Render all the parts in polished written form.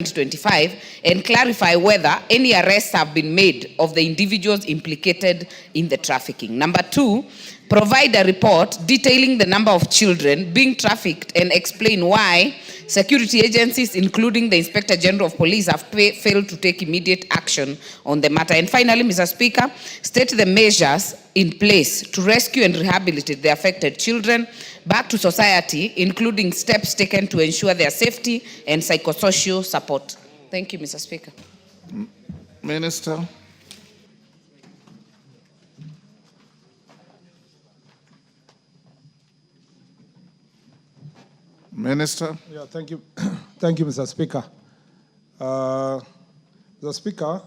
2025 and clarify whether any arrests have been made of the individuals implicated in the trafficking. Number 2, provide a report detailing the number of children being trafficked and explain why security agencies, including the Inspector General of Police, have failed to take immediate action on the matter. And finally, Mr. Speaker, state the measures in place to rescue and rehabilitate the affected children back to society, including steps taken to ensure their safety and psychosocial support. Thank you, Mr. Speaker. Minister. Minister. Yeah, thank you. Thank you, Mr. Speaker. Mr. Speaker,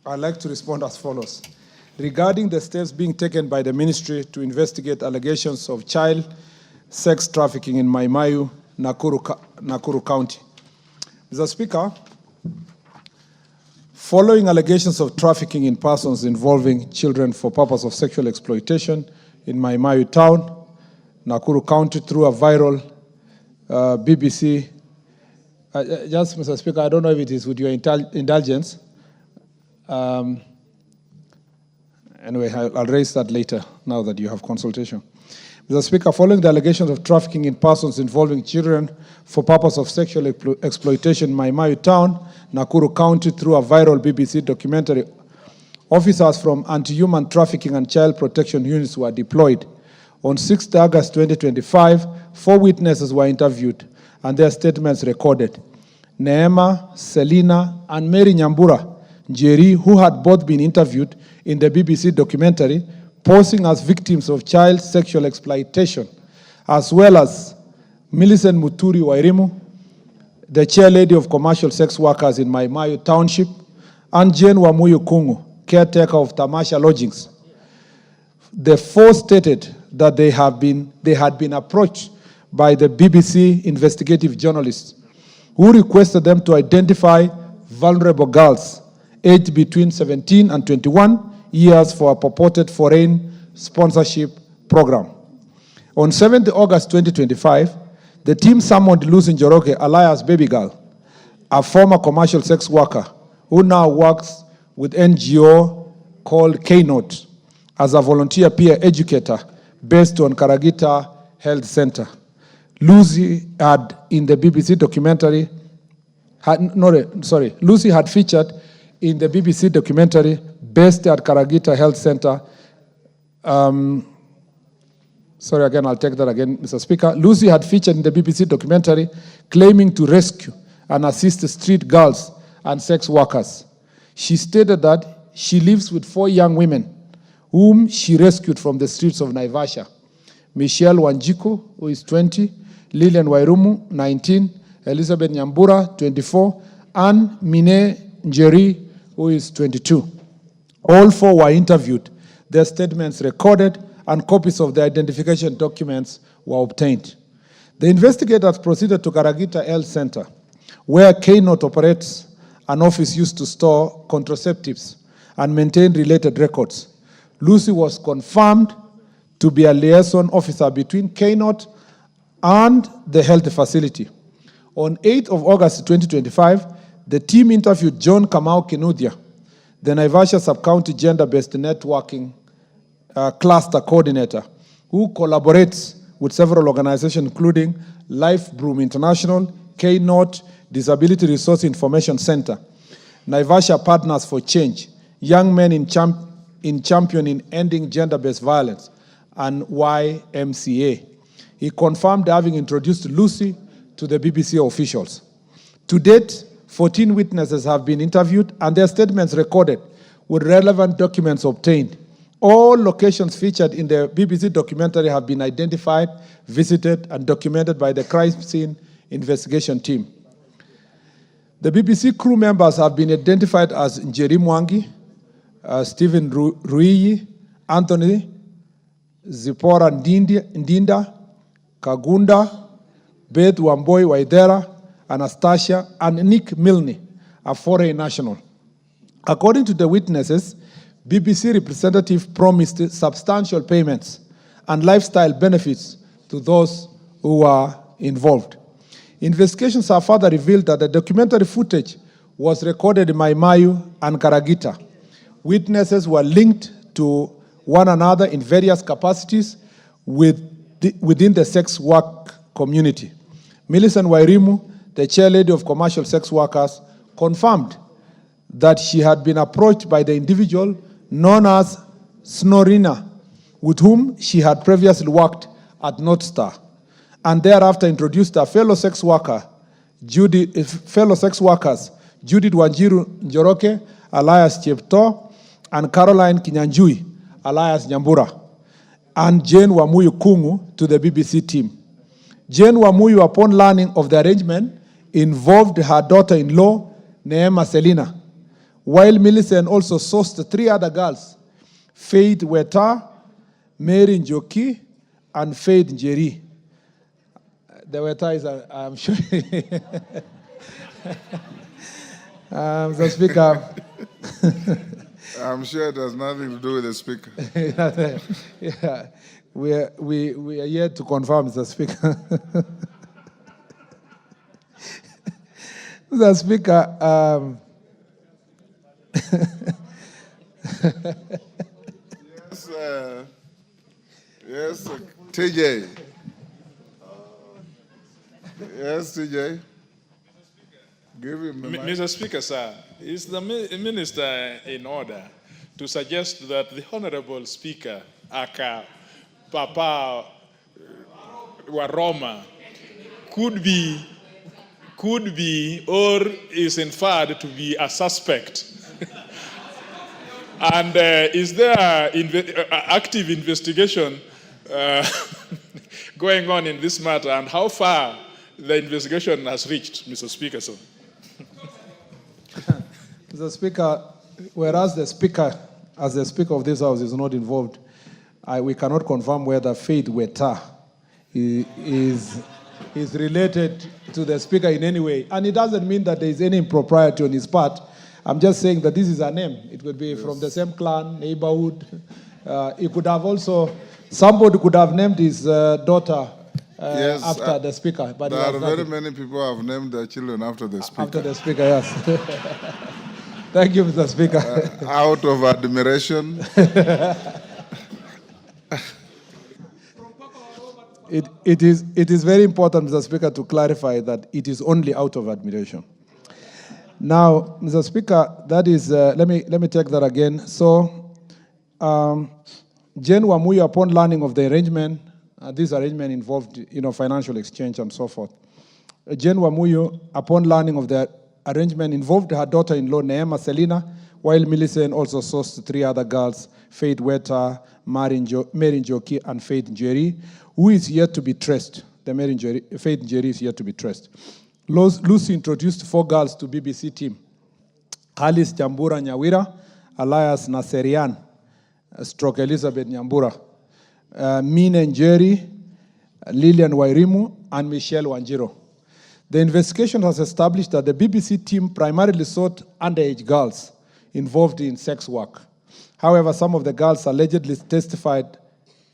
I'd like to respond as follows. Regarding the steps being taken by the ministry to investigate allegations of child sex trafficking in Mai Mahiu, Nakuru County. Mr. Speaker, following allegations of trafficking in persons involving children for purpose of sexual exploitation in Mai Mahiu town, Nakuru County, through a viral BBC. Just, Mr. Speaker, I don't know if it is with your indulgence. Anyway, I'll raise that later, now that you have consultation. Mr. Speaker, following the allegations of trafficking in persons involving children for purpose of sexual exploitation in Mai Mahiu town, Nakuru County, through a viral BBC documentary, officers from anti-human trafficking and child protection units were deployed. On 6th August 2025, 4 witnesses were interviewed and their statements recorded. Neema, Selina, and Mary Nyambura Njeri, who had both been interviewed in the BBC documentary, posing as victims of child sexual exploitation, as well as Millicent Muturi Wairimu, the chairlady of commercial sex workers in Mai Mahiu Township, and Jane Wamuyu Kungu, caretaker of Tamasha Lodgings. The 4 stated that they had been approached by the BBC investigative journalists who requested them to identify vulnerable girls aged between 17 and 21 years for a purported foreign sponsorship program. On 7th August 2025, the team summoned Lucy Njoroge, alias Baby Girl, a former commercial sex worker who now works with NGO called K-Note as a volunteer peer educator based on Karagita Health Center. Lucy had in the BBC documentary, Lucy had featured in the BBC documentary based at Karagita Health Center. I'll take that again, Mr. Speaker. Lucy had featured in the BBC documentary claiming to rescue and assist street girls and sex workers. She stated that she lives with 4 young women whom she rescued from the streets of Naivasha. Michelle Wanjiku, who is 20, Lilian Wairumu, 19, Elizabeth Nyambura, 24, and Mine Njeri, who is 22. All 4 were interviewed, their statements recorded, and copies of the identification documents were obtained. The investigators proceeded to Karagita Health Center, where K-Note operates an office used to store contraceptives and maintain related records. Lucy was confirmed to be a liaison officer between K-Note and the health facility. On 8th of August 2025, the team interviewed John Kamau Kinuthia, the Naivasha Sub-County Gender-Based Networking Cluster Coordinator, who collaborates with several organizations including Life Broom International, K-Note, Disability Resource Information Center, Naivasha Partners for Change, Young Men in Championing Ending Gender-Based Violence, and YMCA. He confirmed having introduced Lucy to the BBC officials. To date, 14 witnesses have been interviewed and their statements recorded with relevant documents obtained. All locations featured in the BBC documentary have been identified, visited, and documented by the crime scene investigation team. The BBC crew members have been identified as Njeri Mwangi, Stephen Ruiyi, Anthony, Zipporah Ndinda, Kagunda, Beth Wamboi Waidera, Anastasia, and Nick Milne, a foreign national. According to the witnesses, BBC representative promised substantial payments and lifestyle benefits to those who were involved. Investigations have further revealed that the documentary footage was recorded in Mai Mahiu and Karagita. Witnesses were linked to one another in various capacities within the sex work community. Millicent Wairimu, the chairlady of commercial sex workers, confirmed that she had been approached by the individual known as Snorina, with whom she had previously worked at North Star, and thereafter introduced her fellow sex workers, Judith Wanjiru Njoroke, alias Chepto, and Caroline Kinyanjui, alias Nyambura, and Jane Wamuyu Kungu to the BBC team. Jane Wamuyu, upon learning of the arrangement, involved her daughter-in-law, Neema Selina, while Millicent also sourced 3 other girls, Faith Weta, Mary Njoki, and Faith Njeri. The Weta is, I'm sure. The Speaker. I'm sure it has nothing to do with the Speaker. Yeah, we are yet to confirm, Mr. Speaker. Mr. Speaker, yes, TJ. Yes, TJ. Give him the mic. Mr. Speaker, sir, is the minister in order to suggest that the Honorable Speaker, aka Papa Waroma, could be or is inferred to be a suspect? And is there active investigation going on in this matter, and how far the investigation has reached, Mr. Speaker, sir? Mr. Speaker, whereas the Speaker, as the Speaker of this House, is not involved, we cannot confirm whether Faith Weta is related to the Speaker in any way. And it doesn't mean that there is any impropriety on his part. I'm just saying that this is a name. It could be from the same clan, neighborhood. It could have also, somebody could have named his daughter after the Speaker. But there are very many people who have named their children after the Speaker. After the Speaker, yes. Thank you, Mr. Speaker. Out of admiration. It is very important, Mr. Speaker, to clarify that it is only out of admiration. Now, Mr. Speaker, that is, let me take that again. So, Jane Wamuyu, upon learning of the arrangement, this arrangement involved, financial exchange and so forth. Jane Wamuyu, upon learning of the arrangement, involved her daughter-in-law, Neema Selina, while Millicent also sourced 3 other girls, Faith Weta, Mary Njoki, and Faith Njeri, who is yet to be traced. Faith Njeri is yet to be traced. Lucy introduced 4 girls to BBC team. Alice Jambura Nyawira, alias Naserian, stroke Elizabeth Nyambura, Mina Njeri, Lillian Wairimu, and Michelle Wanjiro. The investigation has established that the BBC team primarily sought underage girls involved in sex work. However, some of the girls allegedly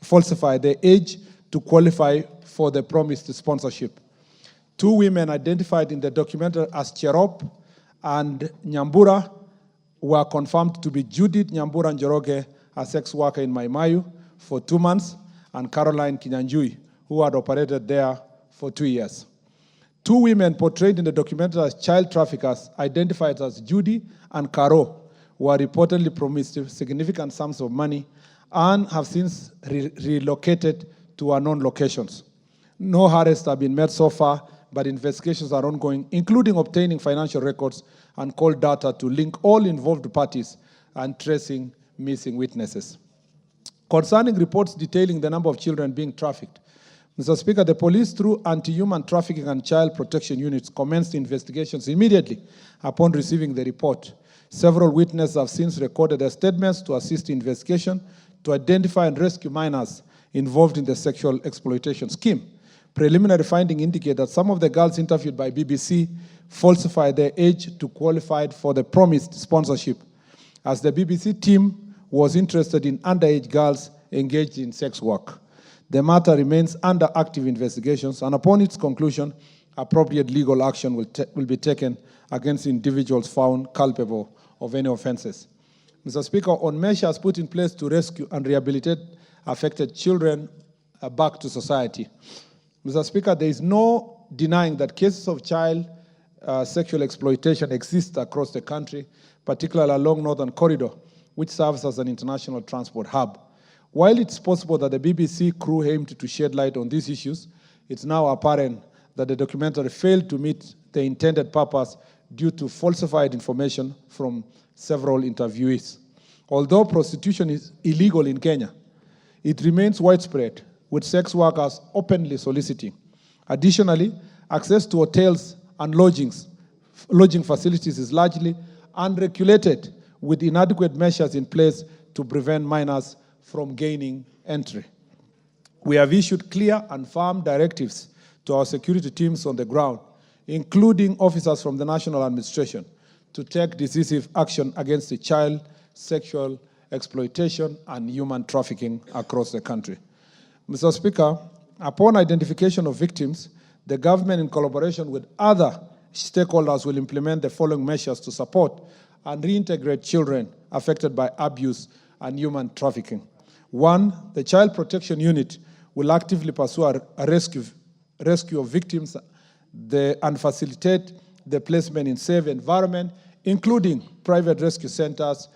falsified their age to qualify for the promised sponsorship. 2 women identified in the documentary as Cherop and Nyambura were confirmed to be Judith Nyambura Njoroge, a sex worker in Mai Mahiu, for 2 months, and Caroline Kinyanjui, who had operated there for 2 years. 2 women portrayed in the documentary as child traffickers, identified as Judy and Caro, were reportedly promised significant sums of money and have since relocated to unknown locations. No arrests have been made so far, but investigations are ongoing, including obtaining financial records and call data to link all involved parties and tracing missing witnesses. Concerning reports detailing the number of children being trafficked, Mr. Speaker, the police, through anti-human trafficking and child protection units, commenced investigations immediately upon receiving the report. Several witnesses have since recorded their statements to assist in investigation to identify and rescue minors involved in the sexual exploitation scheme. Preliminary findings indicate that some of the girls interviewed by BBC falsified their age to qualify for the promised sponsorship, as the BBC team was interested in underage girls engaged in sex work. The matter remains under active investigations, and upon its conclusion, appropriate legal action will be taken against individuals found culpable of any offenses. Mr. Speaker, on measures put in place to rescue and rehabilitate affected children back to society. Mr. Speaker, there is no denying that cases of child sexual exploitation exist across the country, particularly along Northern Corridor, which serves as an international transport hub. While it's possible that the BBC crew aimed to shed light on these issues, it's now apparent that the documentary failed to meet the intended purpose due to falsified information from several interviewees. Although prostitution is illegal in Kenya, it remains widespread, with sex workers openly soliciting. Additionally, access to hotels and lodging facilities is largely unregulated, with inadequate measures in place to prevent minors from gaining entry. We have issued clear and firm directives to our security teams on the ground, including officers from the National Administration, to take decisive action against the child sexual exploitation and human trafficking across the country. Mr. Speaker, upon identification of victims, the government, in collaboration with other stakeholders, will implement the following measures to support and reintegrate children affected by abuse and human trafficking. One, the Child Protection Unit will actively pursue a rescue of victims and facilitate the placement in safe environment, including private rescue centers